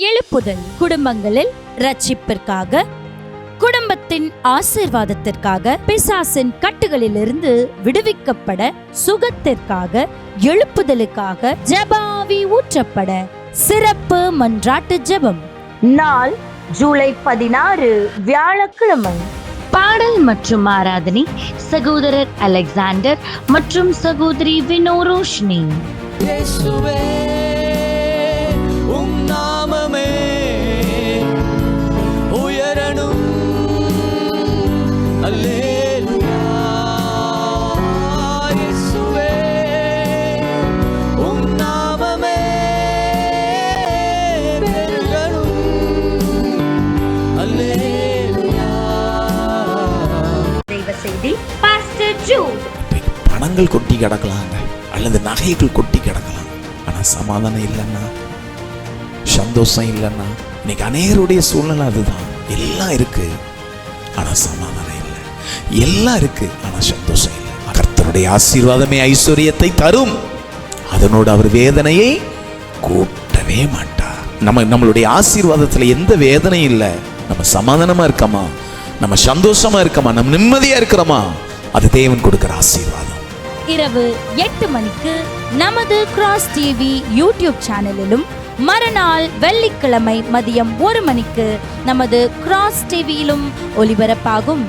எழுப்புதல், குடும்பங்களில் ரட்சிப்பிற்காக, குடும்பத்தின் ஆசீர்வாதத்திற்காக, பிசாசின் கட்டுகளிலிருந்து விடுவிக்கப்பட, சுகத்திற்காக, எழுப்புதலுக்காக, ஜெபாவி ஊற்றப்பட சிறப்பு மன்றாட்டு ஜெபம். நாள் ஜூலை 16 வியாழக்கிழமை. பாடல் மற்றும் ஆராதனை சகோதரர் அலெக்சாண்டர் மற்றும் சகோதரி வினோ ரோஷினி. உயரணும் அல்லேலூயா. இயேசுவே உம் நாமமே பெருகணும் அல்லேலூயா. தெய்வ செய்தி பாஸ்டர் ஜூட். பணங்கள் கொட்டி கிடக்கலாங்க, அல்லது நகைகள் கொட்டி கிடக்கலாம். ஆனா சமாதானம் இல்லைன்னா, சந்தோஷம் இல்லைன்னா, இன்னைக்கு அநேகருடைய சூழ்நிலை அதுதான். எல்லாம் இருக்கு ஆனா சமாதானம் இல்லை, எல்லாம் இருக்கு ஆனா சந்தோஷம் இல்லை. கர்த்தருடைய ஆசீர்வாதமே ஐஸ்வர்யத்தை தரும், அதனோடு அவர் வேதனையை கூட்டவே மாட்டார். நம்மளுடைய ஆசீர்வாதத்துல எந்த வேதனையும் இல்லை. நம்ம சமாதானமா இருக்கமா, நம்ம சந்தோஷமா இருக்கமா, நம்ம நிம்மதியா இருக்கிறோமா, அது தேவன் கொடுக்கிற ஆசீர்வாதம். இரவு 8 மணிக்கு நமது கிராஸ் டிவி யூடியூப் சேனலிலும், மறுநாள் வெள்ளிக்கிழமை மதியம் 1 மணிக்கு நமது கிராஸ் டிவியிலும் ஒளிபரப்பாகும்.